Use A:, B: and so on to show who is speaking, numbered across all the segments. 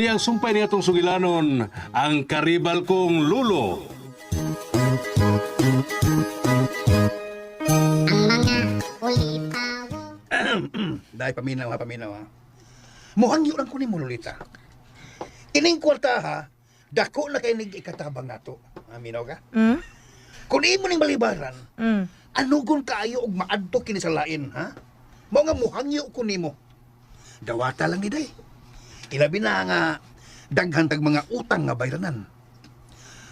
A: ang sumpay niya itong sugilanon, ang karibal kong lulo.
B: Dahil paminaw ha. Muhangyo lang ko ni mo, Lolita. Ining kwarta ha, dako na kay nig ikatabang nato. Aminaw ka? Kung imo ning balibaran, anugon kaayo og maadto kini sa lain, ha? Mao nga muhangyo ko nimo. Dawata lang ni day. Ilabi na nga daghan tag mga utang nga bayranan.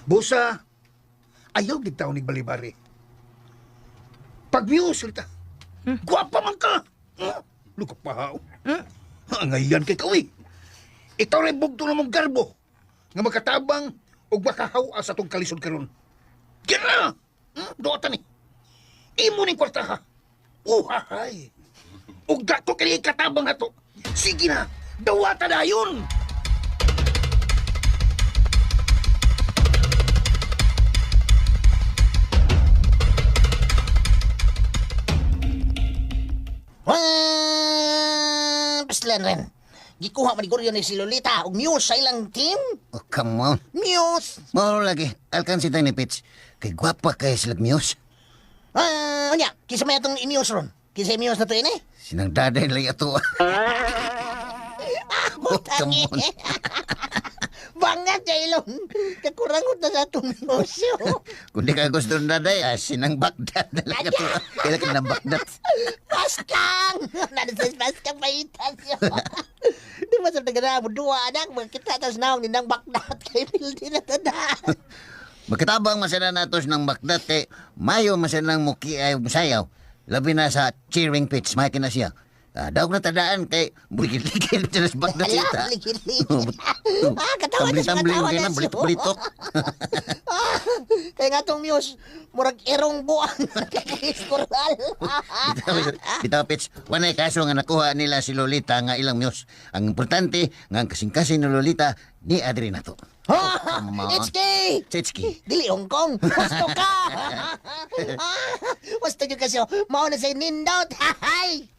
B: Busa, ayaw digtaw ni balibari. Pag-muse, Lolita. Guwapa man ka! Lukap pa hao. Ngayon kay kawi. Ito rin bugto na mong garbo nga magkatabang o makahawa sa itong kalisod karon. Yan na! Doota ni. Imo ning kwarta ha. Uhahay. O gato kaya katabang na to. Sige na, dawata na yun.
C: Paslan rin. Gikuha maniguryo ni si Lolita og Muse sa ilang team.
D: Oh, come on.
C: Muse.
D: Mao lagi. Alkansi tayo ni Pitch. Kay gwapa kay silag Muse.
C: Anya, kisa may atong i-Muse ron. Kisa i-Muse na to ini.
D: Sinang daday lagi ato.
C: Butangi.
D: come on.
C: Bangat ya ilong. Kakurangot na sa atong negosyo.
D: Kung di ka gusto ng daday, sinang Baghdad na lang ato. Kailan ka ng Baghdad.
C: Paskang! Nadasas paskang paitas yun. Di masap na gana mo dua anak. Magkita tas naong ninang bakdat kay Pildi na tada.
D: Magkatabang masana natos ng Baghdad kay mayo masana ng muki ay sayaw. Labi na sa cheering pitch, may na siya. Daw na tadaan kay bulikid-likid na sa Baghdad sita.
C: Ala, ligid-ligid. Katawa na siya katawa na siya.
D: Balitok-balitok.
C: Kaya nga tong Muse, murag erong buwan. Kakaiskural.
D: Bitaw Pitch, wanay kaso nga nakuha nila si Lolita nga ilang Muse. Ang importante nga ang kasing-kasing ni Lolita ni Adri na to.
C: Itchki!
D: Chechki.
C: Dili Hong Kong. Gusto ka! Gusto nyo kasi, mauna sa'yo nindot. Hay!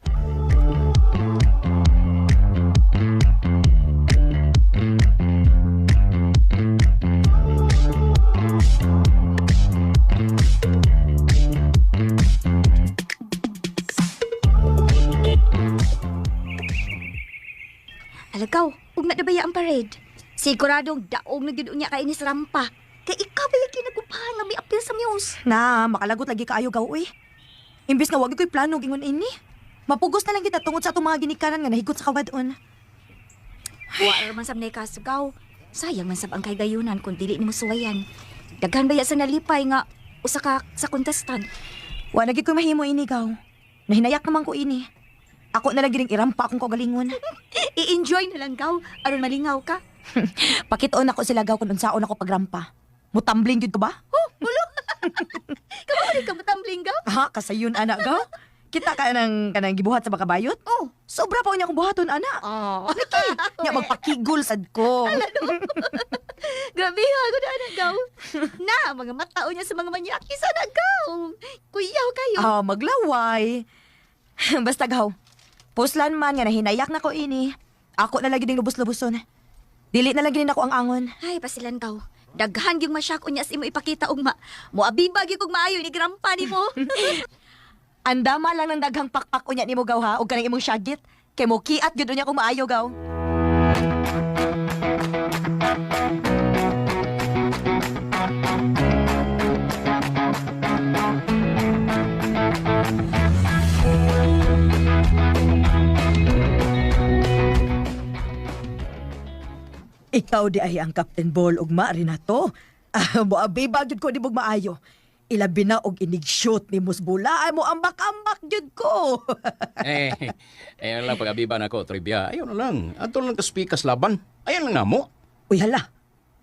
E: Alagaw, ug nadabaya ang parade. Siguradong daog na gid unya kay ini sa rampa. Kay ikaw ba yung kinagupahan nga may apil sa Muse?
F: Na, makalagot lagi kaayo gaw, uy. Imbis nga wag ko'y plano gingon ini. Mapugos na lang kita tungod sa atong mga ginikanan nga nahigot sa kawadon.
E: Wa man sab nay kasugaw. Sayang man sab ang kay gayunan kung dili nimo suwayan. Daghan baya sa nalipay nga usa ka sa contestant.
F: Wa na gid ko'y mahimo ini gaw. Nahinayak naman ko ini. Ako na lang gining irampa akong kagalingon.
E: I-enjoy na lang gaw aron malingaw ka.
F: Pakit-on ako sila gaw kung unsaon ako pagrampa. Mutambling gid ko ba?
E: Ulo. Kamali ka matambling gaw?
F: Ha, kasayon anak gaw. Kita ka kanang gibuhat sa bakabayot?
E: Oh.
F: Sobra pa unya akong buhaton anak.
E: Oh.
F: Nya magpakigol sad ko.
E: Grabe ha, ako na gaw. Na, mga matao niya sa mga manyaki sa nagaw. Kuyaw kayo.
F: Maglaway. Basta gaw. Puslan man nga nahinayak na ko ini. Ako na lagi ding lubos-luboson. Dili na lagi nako ang angon.
E: Ay, pasilan gaw. Daghan yung masyak unya sa imo ipakita ugma. Moabiba gyud kog maayo ni grampa nimo.
F: Andama lang ng daghang pakpak unya nimo gaw ha, ug kanang imong syagit. Kay mo kiat gyud unya kung maayo gaw. Ikaw di ay ang Captain Ball ug maari na to. Moabi gyud ko di bug maayo. Ilabi na og inig-shoot ni Musbula. Mo ambak-ambak gyud ko.
G: Ayan lang pag-abiban ako, trivia. Ayun na lang. Ato lang kaspikas laban. Ayan lang na mo.
F: Uy hala.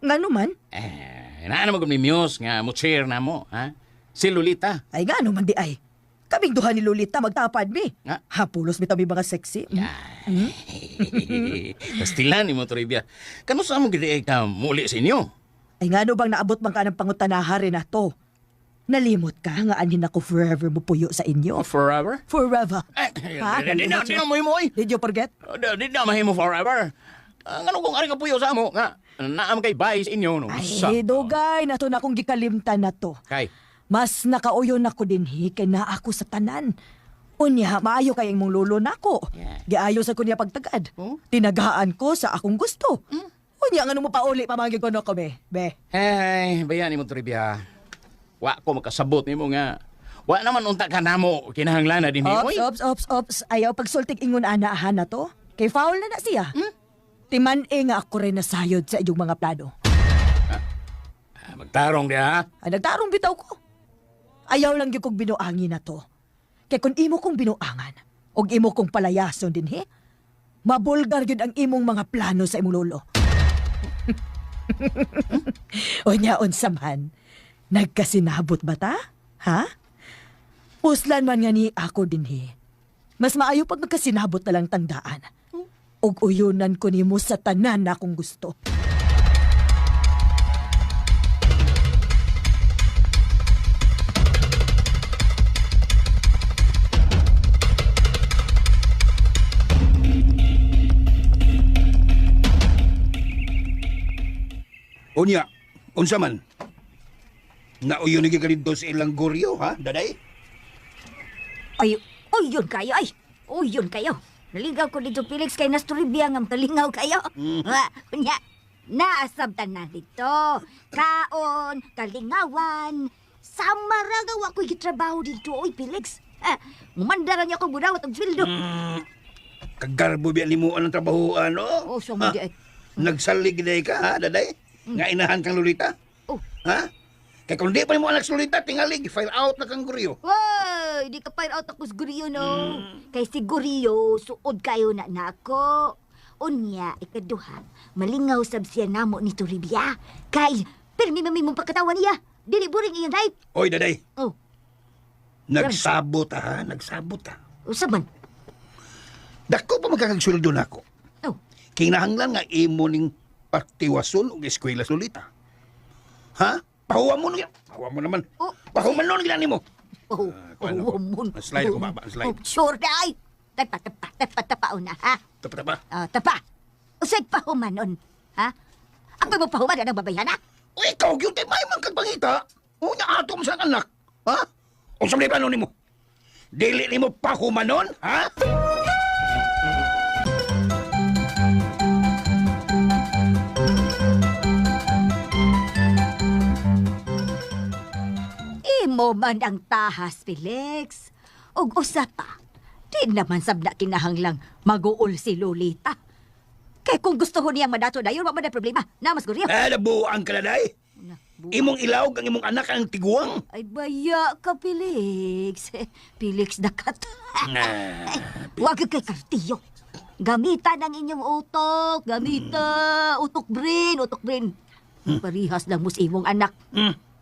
F: Ngano man?
G: Naan mo kami Muse nga mo cheer na mo, ha? Si Lolita.
F: Ay ngano man di ay. Kaming duha ni Lolita magtapad mi.
G: Nga?
F: Hapulos mi tabi mga sexy.
G: Pastilan ni mo trivia. Kano sa mo gidi ka muli sa inyo?
F: Ay ngano bang naabot man ka ng pangutanaha rin na to? Nalimot ka nga anhin ako forever mo puyo sa inyo.
G: Forever?
F: Forever.
G: Di na mo mo.
F: Did you forget?
G: Di na mahimo forever. Ang kung ari ka puyo sa amo nga naam kay bayis inyo no.
F: Ay, dugay, nato na akong gikalimtan na to.
G: Kay.
F: Mas nakauyon ako dinhi kay na ako sa tanan. Unya, maayo kay imong lulo nako. Giayo sa kunya pagtagad.
G: Oh?
F: Tinagaan ko sa akong gusto. Unya, nga mo pauli pamanggi ko no ko, be.
G: Hey, bayan mo trivia. Wa ko makasabot nimo nga. Wa naman unta ka namo kinahanglan na dinhi.
F: Ops. Ayaw pagsultig ingon anaahan na to. Kay foul na siya. Timan-e nga ako rin nasayod sa iyong mga plano.
G: Magtarong dia.
F: Ay, nagtarong bitaw ko. Ayaw lang yung kong binuangin na to. Kaya kung imo kong binuangan, o imo kong palayason din, mabulgar yun ang imong mga plano sa imong lolo. O niya, unsa man, nagkasinabot ba ta? Ha? Puslan man nga ni ako din, mas maayo pag nagkasinabot na lang tandaan. Og uyunan ko nimo sa tanan na akong gusto.
B: Unya, unsa man? Nauyo ni gikalidto sa ilang goryo, ha, daday?
E: Ay, yun kayo, ay. Yun kayo. Naligaw ko dito, Felix, kay Nastoribia nga malingaw kayo. Kunya, naasabtan na dito. Kaon, kalingawan. Samara nga ako'y gitrabaho dito, oy, Felix. Mumandaran niya ko budawat ang sweldo.
B: Kagarbo biya nimo ang trabaho, ano?
E: So mo di ay.
B: Nagsalig day ka, ha, daday? Nga inahan kang lolita?
E: Oh.
B: Ha? Kaya kung di pa mo anak sa lolita, tingalig, file out na kang goryo.
E: Wow, di ka fire out ako sa Guriyo, no? Kay si Guriyo, suod kayo na nako. Unya, ikaduha, malingaw sab siya namo ni Toribia. Kay, pirmi mong pagkatawan niya. Dili buring iyang life.
B: Oy, daday,
E: Oh,
B: nagsabot ha, nagsabot ha.
E: usaban.
B: Dako pa magkakagsweldo na ako.
E: Oh,
B: Kinahanglan nga imo ning patiwason og eskwela sa lolita. Ha? Pahuwa mo na yan. Pahuwa mo naman.
E: Oh.
B: Pahuwa mo na nimo.
E: mun.
B: Slide ako, baba, slide.
E: Oh, sure na ay. Tapa una, ha?
B: Tapa.
E: Tapa. Usay pa humanon, ha? Ako mo pa human ang babayan, ha?
B: O ikaw, yun tayo may magkagpangita. O niya ato mo sa anak. Ha? O sa mga plano nimo? Dili nimo pahumanon, ha?
E: Imo man ang tahas, Felix. Og usa pa, di naman sabda kinahanglang mag-uol si Lolita. Kaya kung gusto ho niyang madato dayon, wa man na problema. Namas guriya.
B: Nabuang ka na, day. Imong ilaw ang imong anak ang tiguang.
E: Ay, baya ka, Felix. Felix dakat. Huwag kay kartiyo. Gamitan ang inyong utok. Gamita. Utok brain. Parihas lang mo sa imong anak.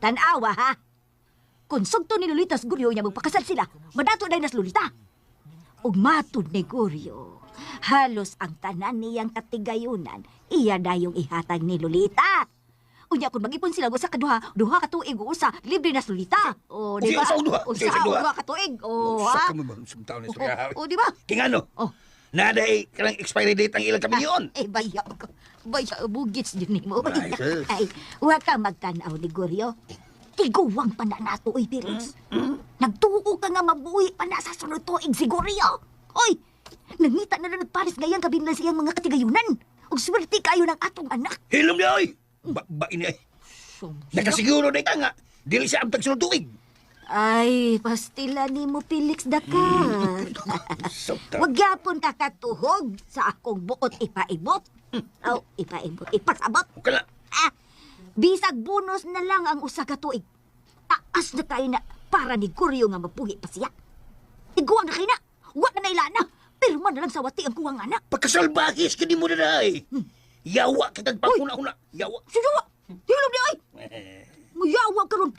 E: Tanawa, ha? Kung sugto ni Lolita sa Guryo niya, magpakasal sila. Madato na nas Lolita. Ug matud ni Guryo, halos ang tanan niyang katigayunan, iya na yung ihatag ni Lolita. Unya kung mag-ipon sila sa duha ka tuig usa, libre na sa Lolita. O, di ba?
B: Usa duha?
E: Usa duha ka tuig. O, ha?
B: Sa ka mo ba? Sumtaw na sa
E: O, di ba?
B: Kingano?
E: Oh.
B: Naday kanang expiry date ang ilang kamilyon.
E: Eh, baya ko. Baya, bugits din ni mo.
B: Ay, sus.
E: Ay, huwag ka magtanaw ni Guryo. Tiguwang pa na nato, oy, Felix. Nagtuo ka nga mabuhi pa na sa sunod tuig si Guryo. Oy, nangita na nagparis gayang kabinlan siyang mga katigayunan. Ug swerte kayo ng atong anak.
B: Hilom niya, oy! Ba ini ay. Nakasiguro na ka nga. Dili siya ang tagsunod tuig.
E: Ay, pastila ni mo, Felix Dakat.
B: Sumtaw.
E: Huwag yapon ka katuhog sa akong buot ipaibot. Aw, ipaibot, ipasabot.
B: Kala.
E: Bisag bonus na lang ang usa ka tuig. Taas na tayo na para ni Guryo nga mapuhi pa siya. Iguang na kayo na. Huwag na nailana. Pero man na lang sa wati ang kuwang anak.
B: Pagkasalbahis ka di mo na ay. Yawa kitag panguna-una. Yawa.
E: Sudawa! Hilom niya ay! Muyawa ka ron.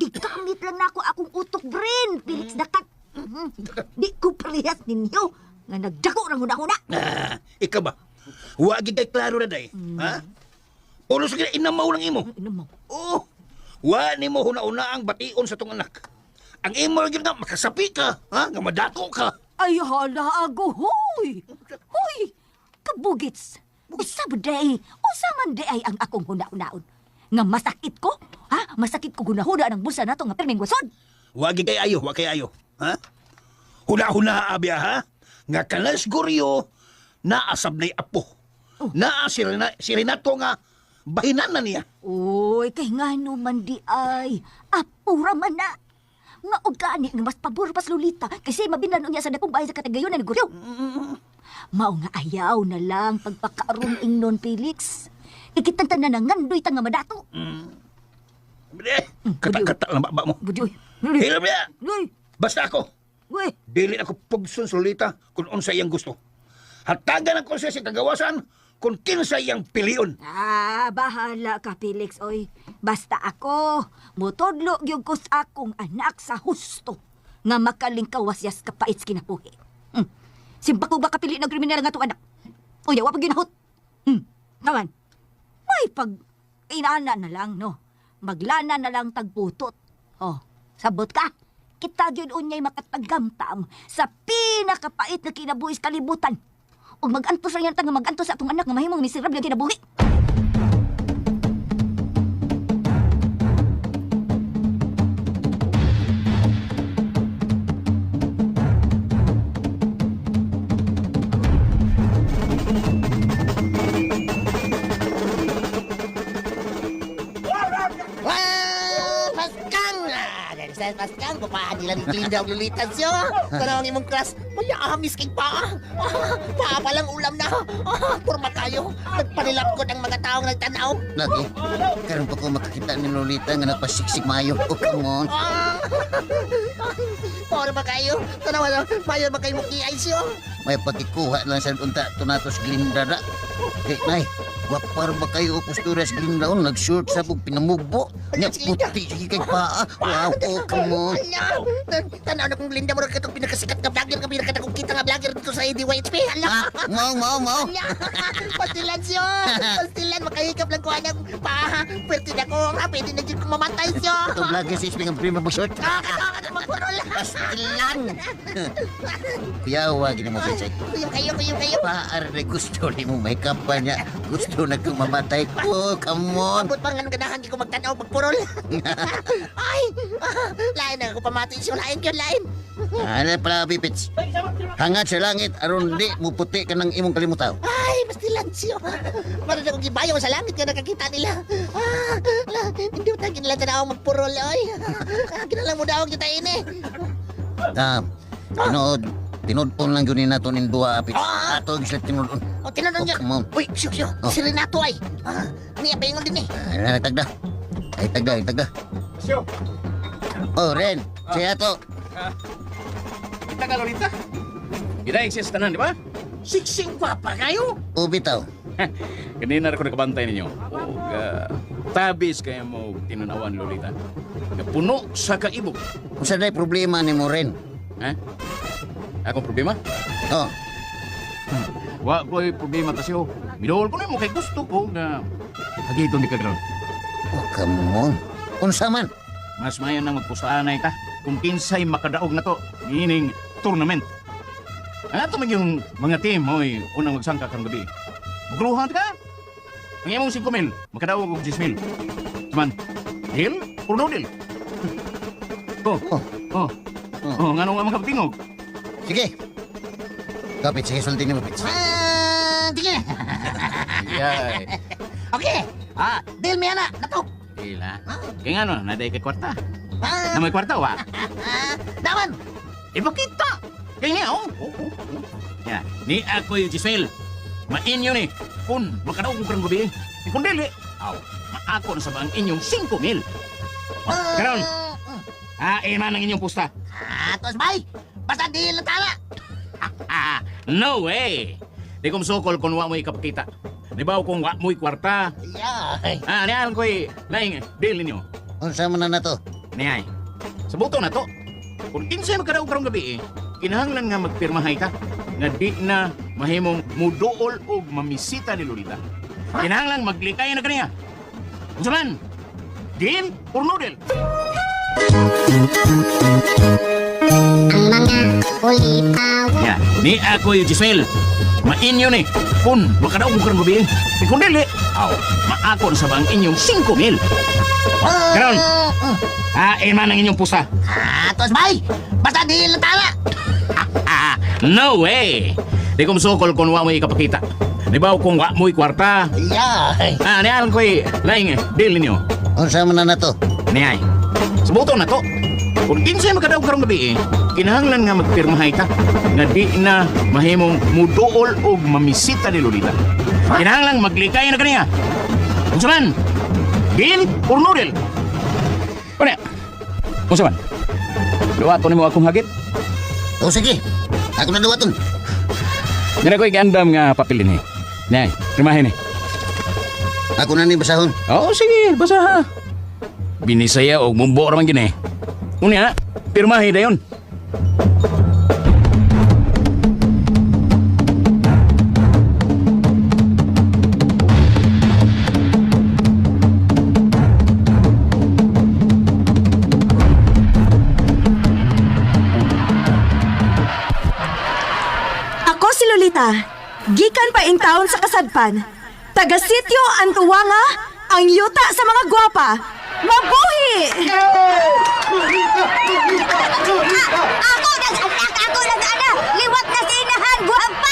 E: Di kamit lang na ako akong utok brain, Felix Dakat. Di ko parehas ninyo nga nagdako ng huna-huna.
B: Ikaw ba? Huwag kay klaro na day. Ha? Ulo sa inamaw lang imo.
E: Ano mo?
B: Oh, wa ni mo huna-una ang bation sa tong anak. Ang imo gyud nga makasapi ka, ha? Nga madako ka.
E: Ay, hala, ago, hoy! Hoy! Kabugits. Usa ba day? Usa man day ang akong huna-hunaon. Nga masakit ko? Ha? Masakit ko gunahuna ng bulsa nato nga perming wasod.
B: Wag kay ayo, wag kay ayo. Ha? Huna-huna abya ha? Nga kalas goryo naasab na'y apo. Naa si Renato nga bahinan na niya.
E: Uy, kay nga man di ay. Apura man na. Nga og kaani nga mas pabor pas Lolita kasi mabinan niya sa dakong bahay sa Katagayon na Guryo. Mao nga ayaw na lang pagpakaaron ingnon Felix. Ikitang tanan nga ngandoy ta nga madato.
B: Kata-kata lang baba mo.
E: Bujoy.
B: Hilom niya!
E: Uy,
B: Basta ako.
E: uy.
B: Dili ako pugson sa Lolita kung unsa iyang gusto. Hatagan ako sa kagawasan kung kinsa iyang pilion.
E: Bahala ka, Felix, oy. Basta ako, mutodlo gyud ko sa akong anak sa husto nga makalingkawasyas kapait kinabuhi. Simpa ko ba kapili ng kriminal nga itong anak? O yawa pag ginahot. Taman, may pag inana na lang, no? Maglana na lang tagputot. Oh, sabot ka. Kita gyud unyay makatagamtam sa pinakapait na kinabuhi sa kalibutan. O mag-antos lang yan nga mag-antos sa atong anak nga mahimong miserable ang kinabuhi.
C: Paskang! Dari saya paskang, papaan nila ni Glinda ang lulitan siya. Tanawang imong klas, maya amis kay pa. Pa palang ulam na. Purma kayo, nagpanilapkod ang mga taong nagtanaw.
D: Lagi, karon pa ko makakita ni Lolita nga nagpasiksik maayo. Oh, come on.
C: Purma kayo, tanawa na, mayor ba kayo mukiay siya?
D: May pagkikuha lang sa unta tunatos Glinda da. Kay nay, wapar ba kayo posturas Glinda on nag-short sa pug pinamubo. Nya puti sige kay paa. Wow, oh come on.
C: Hala, tanaw na kung Glinda mo rin katong pinakasikat nga vlogger, pinakita kong kita nga vlogger dito sa ADYHP. Hala.
D: Mau.
C: Pastilan siya! Pastilan, makahikap lang ko anang pa. Pwede na ko, pwede na dyan ko mamatay siya.
D: Ito lagi sa isipin ang prima mag-short.
C: Kakakas magpurol.
D: Pastilan. Kuyawa gina mo Pichay.
C: Kuyong kayo.
D: Paar na gusto ni mo may kampanya. Gusto na kong mamatay ko. Come on.
C: Abot pa nga ganahan, di ko magtanaw magpurol. Ay! Lain na ako pamati siya, lain yun, lain.
D: Ano pala Pipits? Hangat sa langit aron di mo puti ka ng imong kalimutaw.
C: Ay, pastilan siya. Para na kong gibayaw sa langit ka nakakita nila. Hindi mo tayo nila tanaw magpurol, ay. Ginalang mo daw kita ini.
D: Tinudpon lang yun nato nin duwa Pits. Ato ang sila tinudpon.
C: O, tinanong niya.
D: come on.
C: Uy, siyo. Si Renato ay. Niya, paingon din eh.
D: Ay, tagda.
B: Siyo.
D: Oh, Ren. Siya to.
G: Kita ka, Lolita? Kita exist tanan, di ba?
C: Siksing papa kayo.
D: O, bitaw.
G: Kanina ako nakabantay ninyo. Tabis kayo mo tinunawan, Lolita. Puno sa kaibog.
D: Kung saan ay problema ni mo, Ren?
G: Ha? Akong problema?
D: Oh,
G: Wa ko'y problema tasyo. Midol ko na mo kay gusto ko na hagito ni Kagron.
D: oh, come on. Unsa man?
G: Mas mayan nang magpusaanay ka kung kinsay makadaog na to. Meaning, tournament. Ang ato man yung mga team, hoy, unang magsangka kang gabi. Magruhan ka? Ang imong 5,000, makadaog og 10,000. Saman, deal or no deal? Nga nung mga kapatingog.
D: Sige. Kapit, sige, sultin mo, Pits.
C: Sige.
G: Yay.
C: Okay. Deal mo yan na. Nato.
G: Deal ha? Kaya nga no, naday kay kwarta. Na may kwarta, wa?
C: Daman.
G: Ipakita! Kaya nga, Ya, ni ako yung Giselle. Mainyo ni. Kung makadaog ko karang gabi, kung dili, maako na sa bang inyong 5,000. Karon, iman ang inyong pusta.
C: Tos bay. Basta deal na tala.
G: No way! Di kong sukol kung wa mo ikapakita. Di ba kung wa mo'y kwarta?
C: Yeah.
G: Niyan ko'y laing deal ninyo.
D: Unsa man na to?
G: Niyay, sa buto na to. Kung kinsay magkadaog karong gabi, kinahanglan nga magpirmahay ka nga di na mahimong muduol o mamisita ni Lolita. Kinahanglan maglikay na kaniya. Kung saman, deal or no deal?
H: Ang mga ulitaw.
G: Yan, ni ako yung Giselle. mainyo ni. Kung makadaog mo karong gabi, kung dili, maakon sa bang inyong 5,000. Karon, hain man ang inyong pusa.
C: Tos bay, basta di lang tala.
G: No way! Di ko masukol kung wa mo ikapakita. Di ba kung wa mo'y kwarta?
C: Yeah.
G: Niyalan ko'y laing deal ninyo.
D: Unsa man na to?
G: Niyay, subuto na to. Kung kinsay makadaog karong gabi, kinahanglan nga magpirmahay ta nga di na mahimong muduol o mamisita ni Lolita. Kinahanglan maglikay na kaniya. Unsa man? Deal or no deal? Kunya, unsa man? Luwato ni mo akong hagit?
D: O sige, ako na duwaton.
G: Yan ako'y gandam nga papilin eh. Niyay, pirmahin eh.
D: Ako na ni basahon.
G: Oo, sige, basa ha. Binisaya o mumbo raman gini. Unya, pirmahi dayon.
F: Ako si Lolita. Gikan pa in taon sa kasadpan. Taga sityo ang tuwanga, ang yuta sa mga gwapa. Mabuhi!
E: Ako nag-ana! Liwat na si inahan! Guwapa!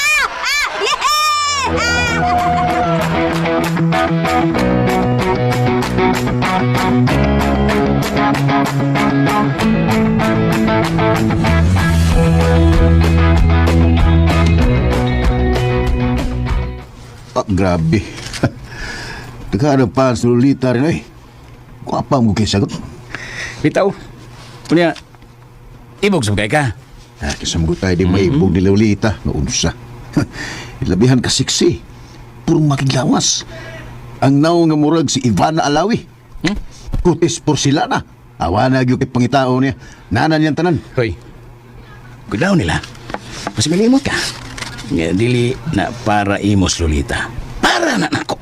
B: Grabe. Nagkaroon pa sa Lolita rin ay. Kuwapa mo kayo sagot.
G: Bitaw. Unya, ibog sa ka.
B: Kasamgot tayo di maibog ni Lolita. Naunsa. Ilabihan ka siksi. Puro makiglawas. Ang naong nga murag si Ivana Alawi. Kutis porcelana. Awa na yung pangitao niya. Nanan yan tanan.
G: Hoy, kudaw nila. Mas milimot ka. Nga dili na para imos Lolita. Para na nako.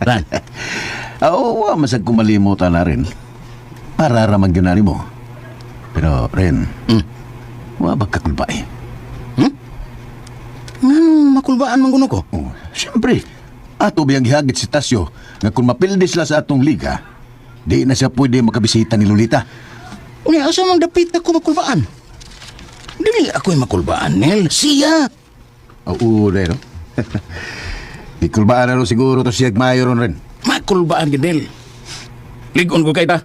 G: Ran.
B: Oo, masag kumalimutan na rin. Para ramang ginani mo. Pero, Ren, wabag kakulbay.
G: Makulbaan man kuno ko.
B: Oh, siyempre, ato biyang gihagit si Tasyo nga kung mapildi sila sa atong liga, di na siya pwede makabisita ni Lolita.
G: Unya, asa mang dapit ako makulbaan? Dili ako'y makulbaan, Nel. Siya.
B: Oo, Ren. Ikulbaan na rin siguro to siya mayon rin.
G: Makulbaan ka, Nel. Ligon ko kay ta.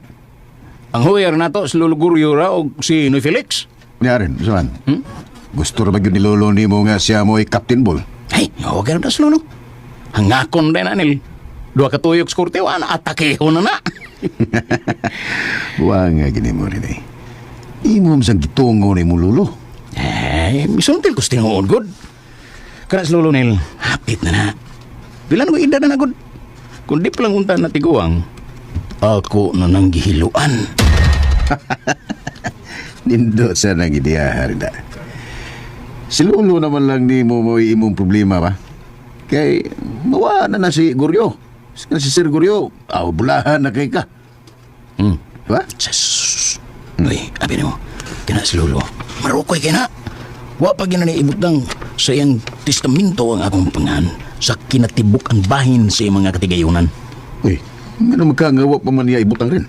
G: Ang huyar na to, si Lolo Guriora o si Noy Felix.
B: Kanya rin, saan? Gusto rin ba yun ni Lolo ni mo nga siya mo ay Captain Ball?
G: Ay, okay na si Lolo. Hangakon din na, Nel. Dua katuyok sa kurtewa na atakeho na na.
B: Huwag nga gini mo rin eh. Imo masang gitungo ni mo, Lolo.
G: Eh, misuntil ko sa tingoon, good. Kana si Lolo, Nel, hapit na na. Bilan ko ida na na, good. Kung di palang unta na tiguang, ako na nang gihiluan.
B: Nindo sa nang ideya, Harida. Si Lolo naman lang ni mo imong problema ba? Kay mawa na si Guryo. Si Sir Guryo, bulahan na kay ka. Ba?
G: Sus. Uy, abi mo, kina si Lolo. Marukoy kina. Wa pa gina ibutang sa iyang testamento ang akong pangan sa kinatibuk ang bahin sa iyang mga katigayunan.
B: Uy, ano magkangawa pa man niya ibutang rin?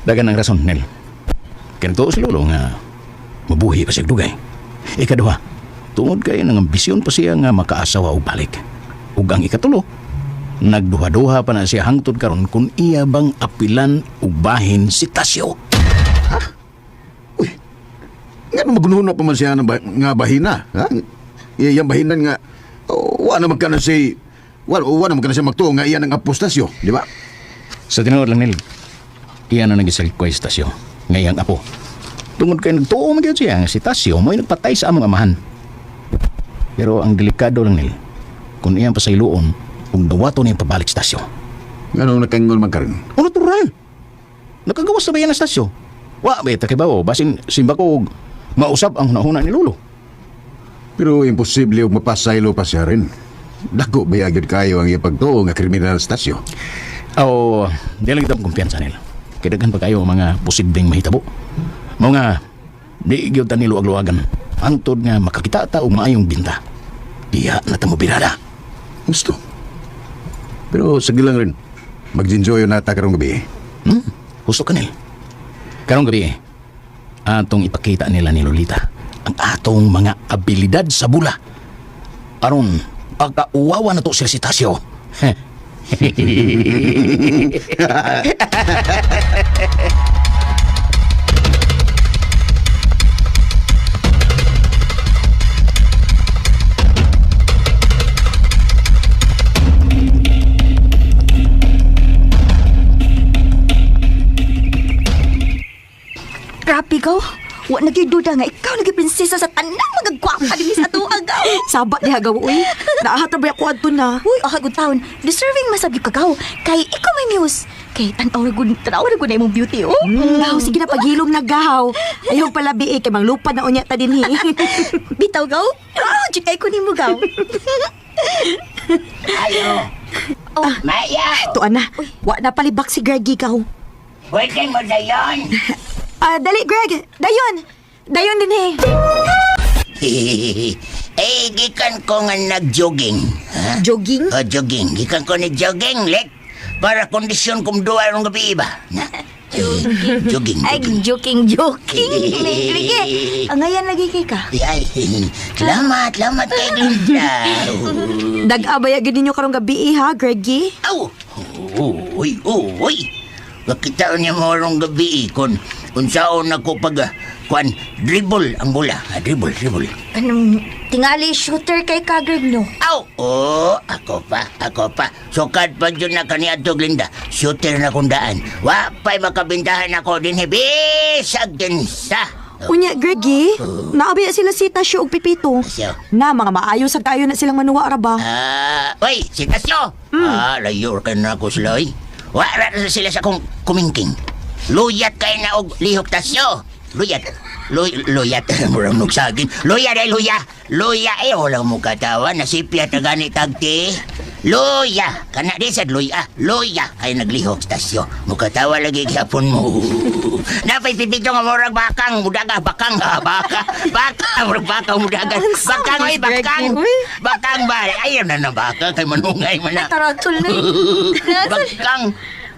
G: Dagan ang rason, Nel. Kaya si Lolo nga mabuhi pa siya dugay. Ikaduha, tungod kayo ng ambisyon pa siya nga makaasawa o balik. Ug ang ikatulo, nagduha-duha pa na siya hangtod karon kung iya bang apilan o bahin si Tasyo.
B: Nga magunuhon na pa man siya nga bahina. Ha? Iyang bahinan nga, wala naman ka na siya, wala naman ka na siya magtuo nga iyan ang apostasyo, di ba?
G: Sa tinuod lang, Nel, iya na nagisal ko sa Tasyo, ngayang apo. Tungod kayo nagtuo magyod siya nga si Tasyo mo'y nagpatay sa among amahan. Pero ang delikado lang, Nel, kung iyang pasayloon, kung dawato na yung pabalik sa Tasyo.
B: Anong nakangol man ka rin?
G: Ano tural? Nakagawas na ba yan ang Tasyo? Wa ba ito kibaw, basin simba ko mausap ang hunahuna ni Lolo.
B: Pero imposible yung mapasaylo pa siya rin. Dako ba agad kayo ang ipagtuo nga kriminal stasyo?
G: Di lang kitang kumpiyansa nila. Kaidagan pa kayo ang mga posibleng mahitabo. Mga di gyud ta nilo agluwagan. Antod nga makakita ta og maayong binta.
B: Diya na tamo birada.
H: Gusto. Pero sige lang rin. Mag-enjoy na ta karong gabi.
B: Gusto ka nil. Karong gabi, atong ipakita nila ni Lolita ang atong mga abilidad sa bula. Aron, pagkauwawa na to sila si Tasyo.
E: Grabe ka. Wa nagiduda nga ikaw nagi prinsesa sa tanang magagwapa din sa tuang gaw.
F: Sabat niya gaw, uy. Naahatabay ako adto na.
E: Uy, ahagod taon. Deserving masabyo ka gaw. Kay ikaw may muse. Kay tanaw na gud na imong beauty, oh.
F: Gaw, sige na paghilom na gaw. Ayaw pala biik, kay manglupad na unya ta din hi.
E: Bitaw gaw. Proud jud kay ko nimo gaw.
I: Ayo.
E: Oh,
I: Maya,
F: Tuan na, wa na palibak si Greggy gaw.
I: pwede mo na yun.
F: Dali, Greg. Dayon. Dayon din he.
I: Eh, gikan ko nga nag-jogging. Ha?
F: Jogging?
I: Jogging. Gikan ko nag-jogging, lek. Para kondisyon kong duwa ng gabi iba. Na. Jogging.
E: ay, joking. Sige. Ang ngayon lagi kay ka.
I: Ay, salamat kay Glinda.
F: Dag-abay agad ninyo karong gabi, ha, Greggy?
I: Aw! Uy! Nakita niya mo rong gabi kung saon ako pag dribble ang bola. Dribble.
E: Anong tingali shooter kay ka, Greg, no?
I: Aw! Ako pa. Sukad pa dyan na kaniya to, Glinda. Shooter na kundaan. Wa pa'y makabintahan ako din, bisag din sa.
F: Unya, Greggy, naabaya sila si Tasyo og Pipito.
I: Tasyo?
F: Na, mga maayos sa kayo na silang manuwa araba.
I: Uy, si Tasyo! Layo ka na ako sila, oy. Wala na sila sa kong kumingking. Luyat kayo na og lihok, Tasyo. Luyat. Murang nugsagin. Luya. Walang mo katawa. Nasipya ta gani tagti. Luya. Kana di sad luya. Luya. Ay naglihok, Tasyo. Mukatawa lagi gyapon mo. Napay pipito nga murag bakang. Mudaga, bakang. Murag bakang, mudaga. Bakang ba? Ayaw na baka. Kay manungay man na.
E: Taratol na.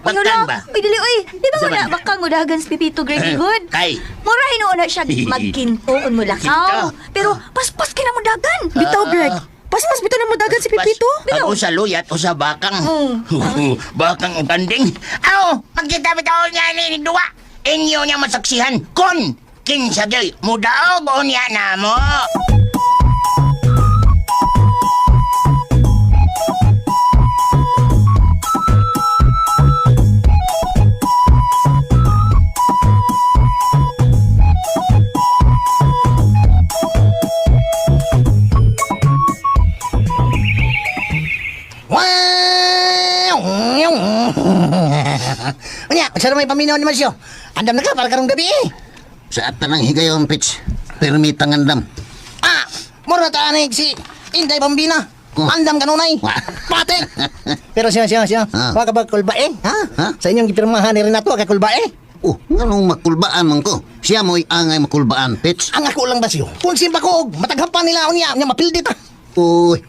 I: Bakang
E: Uy,
I: ba?
E: Uy, dili, uy. Di ba
I: Saban
E: wala
I: na.
E: bakang udagan si Pipito, Greg, good?
I: Kay.
E: Mura hinuuna siya magkinto on mo lakaw.
I: Kinto.
E: Pero paspas ka na mo dagan.
F: Bitaw, Greg. Paspas bitaw na mo dagan si Pipito.
I: Ako sa luyat o sa bakang. Bakang o kanding. Aw! Magkita bitaw niya ni Dua. Inyo niya masaksihan. Kon! Kinsa joy. Mudaog o niya na mo.
C: Unya, saan may paminaw ni Masyo? Andam na ka para karong gabi eh.
D: Sa tanang higayon, Pitch. Permi tangandam.
C: Mura taanig si Inday Bambina.
D: Oh.
C: Andam kanunay. Pate. Pero siya.
D: Ah.
C: Wag ka ba kulbae? Ha?
D: Ha?
C: Sa inyong gipirmahan ni Renato ka kulbae?
D: Nganong makulbaan man ko? Siya mo'y angay makulbaan, Pitch.
C: Ang ako lang ba siyo? Kung simba ko, mataghampan nila unya mapildi ta.
D: Uy,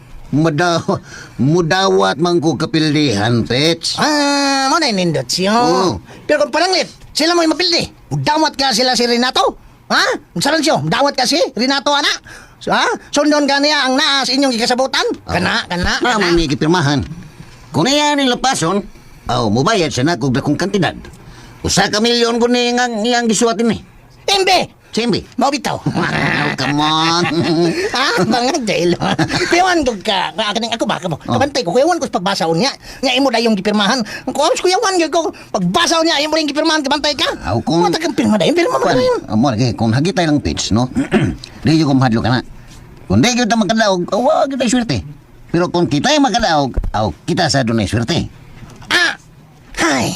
D: mudawat man ko kapildihan, Pitch.
C: Mo na nindot siyo.
D: Oo.
C: Pero kung palanglit, sila mo'y mapildi. Dawat ka sila si Renato. Ha? Saran siyo, dawat ka si Renato, ana. Ha? Sundon ka niya ang naas inyong ikasabutan. Kana.
D: Naman may kipirmahan. Kung niya nila pason, mubayad siya na kung dakong kantidad. Usa ka milyon ko niyang gisuatin ni.
C: Tembe!
D: Simbi.
C: Mau bitaw.
D: Come on.
C: Mga jail. Kuyawan ko ka. Kaning ako baka mo. Kabantay ko. Kuyawan ko sa pagbasaon niya. Nga imo na yung gipirmahan. Kuyawan ko. Pagbasaon niya, imo rin gipirmahan. Kabantay ka.
D: Kung...
C: Matagang pirma na yun. Pirma mo na yun.
D: Amo lagi, kung hagitay lang Pitch, no? Di yung kumahadlo ka na. Kung di kita magkadaog, wag kita swerte. Pero kung kita yung magkadaog, kita sa doon ay swerte.
C: Hay.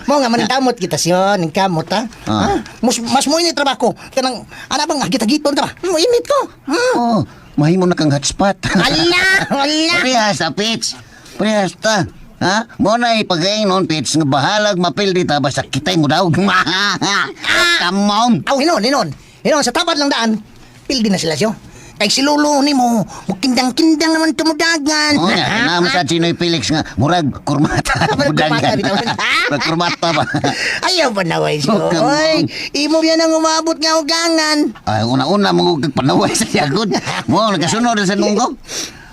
C: Mo nga manikamot kita siya, ningkamot ha. Mas mo ini trabaho. Kanang ana bang agit-agiton ta ba? Mo init ko.
D: Mahimo na kang hotspot.
C: Ala.
D: Parehas ta, Pitch. Parehas ta. Ha? Mo na ipagainon, Pitch, nga bahalag mapildi ta basta kitay mo daw. Come on.
C: Hinon. Hinon sa tabad lang daan. Pildi na sila siyo. Kay si Lolo ni mo, mukindang-kindang naman tumudagan.
D: Oh, nga, naman sa Chinoy Felix nga, murag kurmata. Budagan. Murag kurmata ba?
C: Ayaw pa naway siyo.
D: Oh, come on.
C: Oy, imo yan ang umabot nga ugangan.
D: Ay, una-una mga panaway sa yagod. Mo, nagkasunod sa nunggo.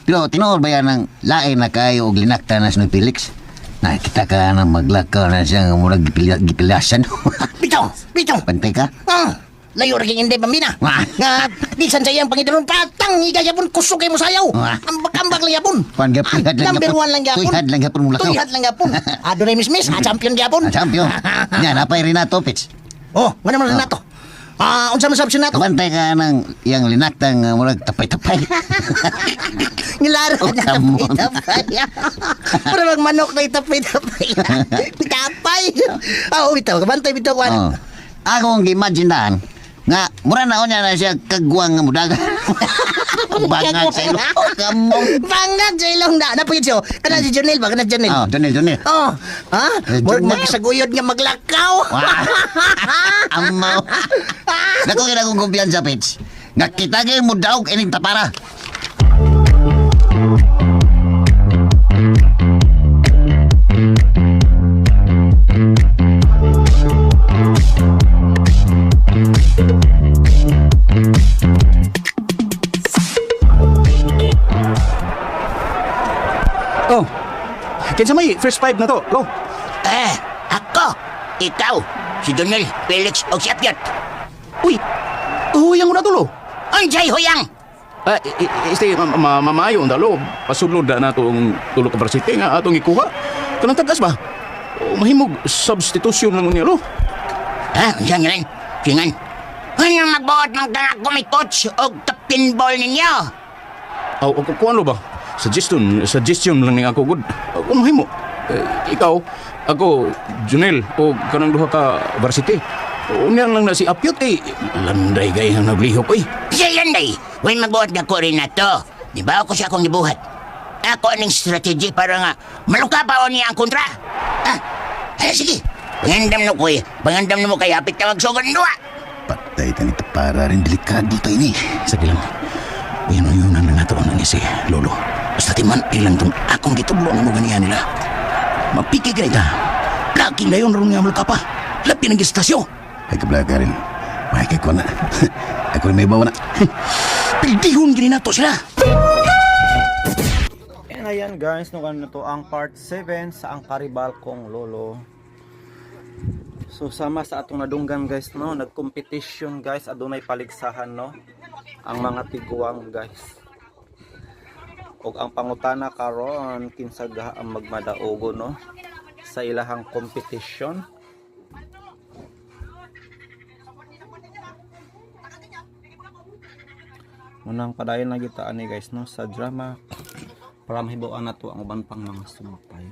D: Pero tinuod ba yan ng lain na kayo o linakta na Chinoy Felix? Nakita ka na maglakaw na siya nga murag gipilasan.
C: Bitaw.
D: Pantay ka?
C: Layo rin hindi pamina.
D: Wah.
C: Nga, di san sayang Panginoon patang, igayapon kusok kayo mo sayaw.
D: Wah.
C: Ambak-ambak lang yapon.
D: Tuyhad lang
C: Number 1 lang yapon.
D: Tuyhad lang yapon mula ka.
C: Tuyhad lang yapon. Adonay mismis, champion yapon.
D: Champion. Nga, napay Renato Pitch.
C: Oh, nga naman Renato. Unsa man sabsi nato?
D: Pantay ka ng yang linaktang murag tapay-tapay.
C: Ngilaro
D: Oh,
C: na
D: come on.
C: tapay. Para mag manok na itapay-tapay. Tapay. Bitaw, kabantay bitaw ko.
D: Oh. Ako ang imagine daan nga mura na niya na siya kagwang nga mudaga. Bangag sa ilo. Oh, kamong.
C: Bangag sa ilong na. Napagin siyo. Kana si Jonel ba? Kana si Jonel.
D: Oh, Jonel.
C: Oh, ha? Murag
D: Jonel.
C: magsaguyod nga maglakaw.
D: Wah. Amaw. Dako kina kong kumpiyansa, Pitch. Nga kita kayo mo daog ining tapara.
G: Oh, kinsa may first five na to. Go.
I: Ako, ikaw, si Donel, Felix, o si Apyat.
G: Uy, huyang mo na tulo.
I: Anjay huyang!
G: Mamayo ang dalo. Pasulod na nato ang tulo ka varsity nga atong ikuha. Kanang tagas ba? O, mahimog substitution lang niya lo.
I: Siya nga rin. Singan. Ano magbuot ng tanak ko may coach o pinball ninyo?
G: Kung ano ba? Suggestion lang ni ako, good. Kung mahimo. Ikaw, ako, Junel, o kanang duha ka varsity. Unyan lang na si Apyot landay gay ang naglihok
I: Siya landay. When magbuot na ko rin na to. Di ba ako siya akong gibuhat? Ako aning strategy para nga maluka pa o niya ang kontra. Sige. Pangandam no ko Pangandam mo kay Apit tawag sogan duwa.
D: Patay tanito para rin delikado tayo ni.
G: Sige lang. Yun-yunan na nato ang si Lolo. Basta timan ilang tong akong gitublo ng mga niya nila. Mapikig na ita. Laki na yun rin nga malaka pa. Lapi ng istasyon.
D: Ay kabla ka rin. May kay ko na. Ako rin may bawa na.
G: Pildihon gini nato sila.
J: And ayan guys, nung ano to ang part 7 sa ang karibal kong lolo. So sama sa atong nadunggan guys no, nagkompetition guys, adunay paligsahan no. Ang mga tiguang guys. Og ang pangutana karon kinsa ang magmadaogo no sa ilahang competition. Munang padayon na kita ani guys no sa drama para mahibaw-an nato ang uban pang mga sumapay.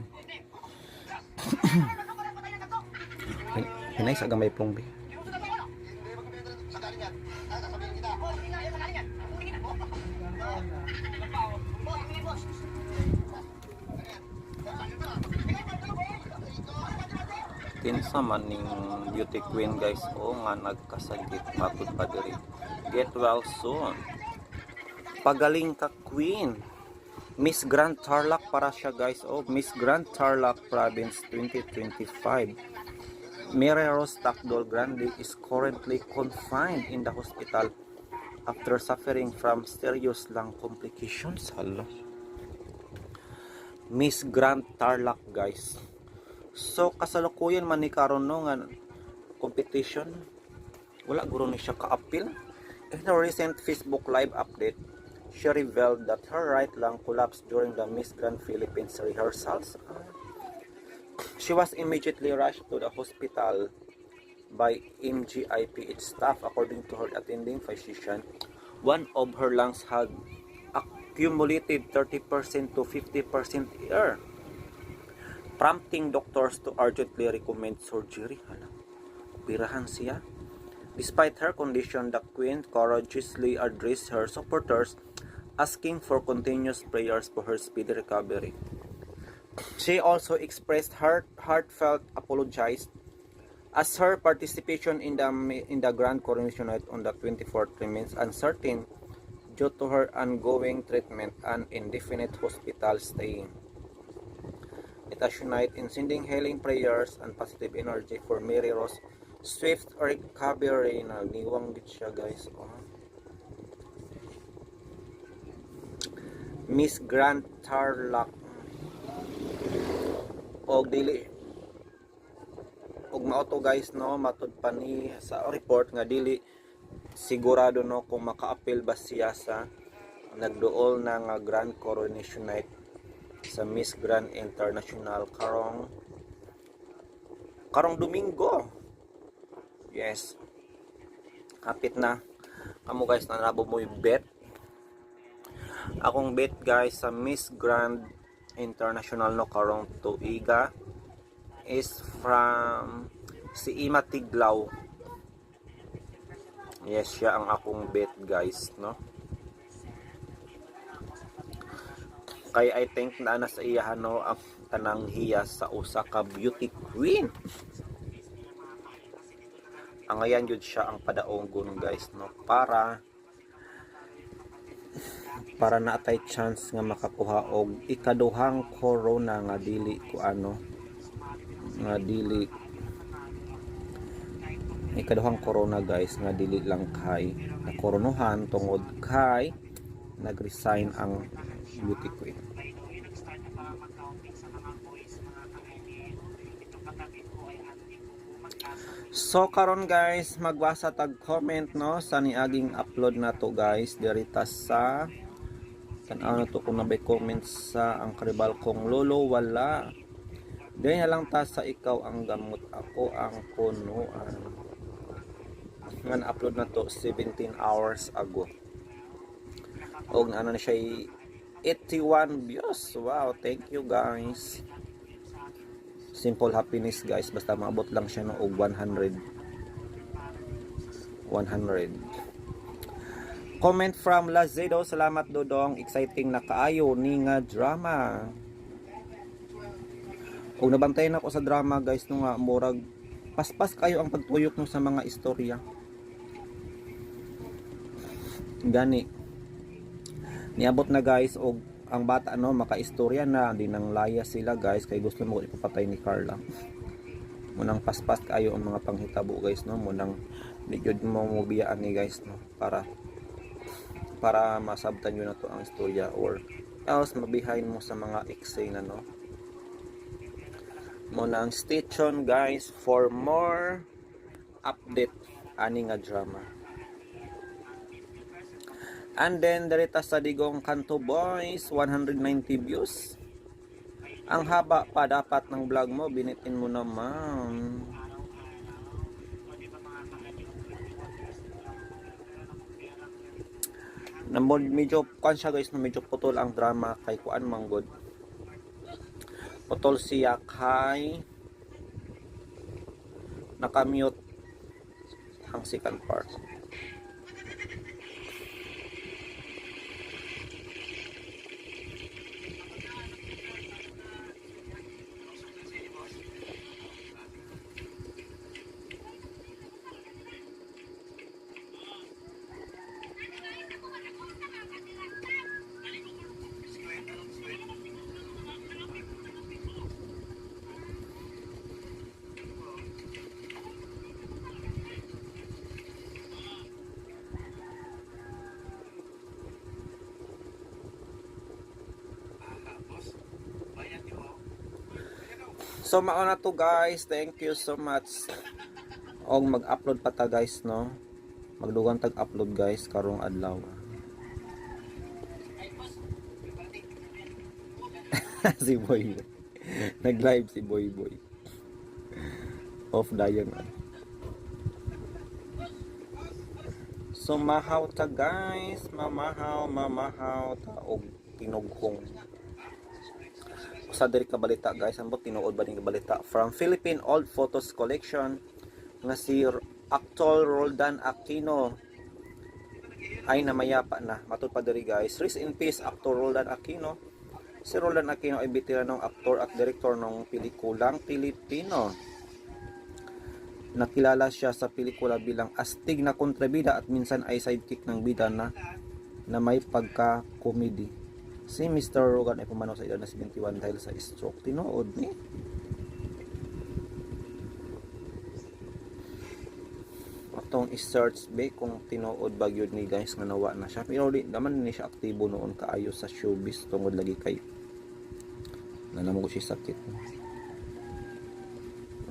J: Hinay sa gamay plongbi. Kinsa man ning beauty queen guys o nga nagkasakit patod pa diri. Get well soon. Pagaling ka queen. Miss Grand Tarlac para siya guys. Oh, Miss Grand Tarlac Province 2025. Mary Rose Tacdol Grande is currently confined in the hospital after suffering from serious lung complications. Hala. Miss Grand Tarlac guys. So kasalukuyan man ni karon no nga competition. Wala guro ni siya ka-appeal. In a recent Facebook live update, she revealed that her right lung collapsed during the Miss Grand Philippines rehearsals. She was immediately rushed to the hospital by MGIPH staff. According to her attending physician, one of her lungs had accumulated 30% to 50% air, prompting doctors to urgently recommend surgery. Operahan siya. Despite her condition, the queen courageously addressed her supporters, asking for continuous prayers for her speedy recovery. She also expressed heartfelt apologies As her participation in the Grand Coronation Night on the 24th remains uncertain due to her ongoing treatment and indefinite hospital stay. Let us unite in sending healing prayers and positive energy for Mary Rose swift recovery. Nagniwang gid siya guys. Oh. Miss Grand Tarlac og dili og mao to guys no, matud pa ni sa report nga dili sigurado no kung maka-appeal ba siya sa nagduol na nga Grand Coronation Night sa Miss Grand International karong Domingo. Yes, kapit na kamo guys, nanabo mo yung bet. Akong bet guys sa Miss Grand International no karong tuiga is from si Ima Tiglaw. Yes, siya ang akong bet guys no. Kaya I think na sa iya no ang tanang hiya sa usa ka beauty queen. Ang ayan yun siya ang padaonggon guys no, para naatay chance nga makakuha og ikaduhang corona nga dili ko ano nga dili ikaduhang corona guys nga dili lang kay nakoronohan tungod kay nagresign ang beauty queen. So karon guys, magbasa tag comment no sa niaging upload na to guys dirita sa tan-aw na to kung nabay comments sa ang karibal kong lolo wala. Dahil na lang ta sa ikaw ang gamot ako ang punuan. Nga na-upload na to 17 hours ago. O ano na siya 81 views. Wow, thank you guys. Simple happiness guys. Basta maabot lang siya no og 100. Comment from Lazedo. Salamat Dodong. Exciting na kaayo ni nga drama. Kung nabantayan ako sa drama guys no nga murag paspas kayo ang pagtuyok no sa mga istorya. Gani. Niabot na guys og ang bata no makaistorya na di nang laya sila guys kay gusto mo ipapatay ni Carla. Munang paspas kayo ang mga panghitabo guys no, munang di jud mo mobiyaan ni guys no para masabtan yun na to ang istorya or else mabihayin mo sa mga eksena no. Munang stay tuned guys for more update ani nga drama. And then direta sa Digong Kanto Boys 190 views. Ang haba pa dapat ng vlog mo, binitin mo naman. Medyo kansya guys, medyo putol ang drama kay kuan manggod. Putol siya kay nakamute ang second part. So mauna to guys, thank you so much. Og mag-upload pa ta guys no. Magdugang tag-upload guys karong adlaw. Si Boy. Nag-live si Boy. Off dayon. So mahaw ta guys, mamahaw ta og tinughong. Sa diri ka balita guys, ambot tinuod ba ning balita from Philippine Old Photos Collection nga si Actor Roldan Aquino ay namayapa na. Matud pa diri guys, rest in peace Actor Roldan Aquino. Si Roldan Aquino ay veteranong aktor at direktor ng pelikulang Pilipino. Nakilala siya sa pelikula bilang astig na kontrabida at minsan ay sidekick ng bida na may pagka-comedy. Si Mr. Rogan ay pumanaw sa edad na 71 dahil sa stroke. Tinood ni. Atong i-search ba kung tinuod ba yun ni guys nga nawa na siya. Pero di naman ni siya aktibo noon kaayo sa showbiz tungod lagi kay nanamog siya sakit.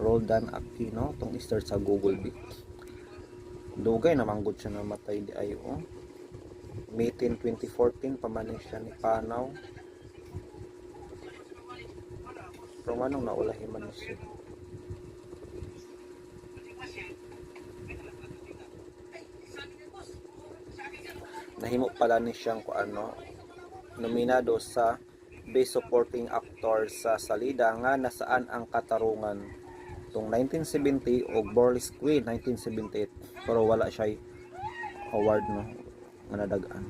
J: Roldan Aquino, itong i-search sa Google B. Dugay namanggod siya na matay di ayo. May 10, 2014 pamanin siya ni Panaw. Pero manong naulahin man siya. Nahimo pala ni siyang nominado sa Best Supporting Actor sa Salida nga nasaan ang katarungan tong 1970 o Burlesque Queen 1978 pero wala siya award no nga nadagaan.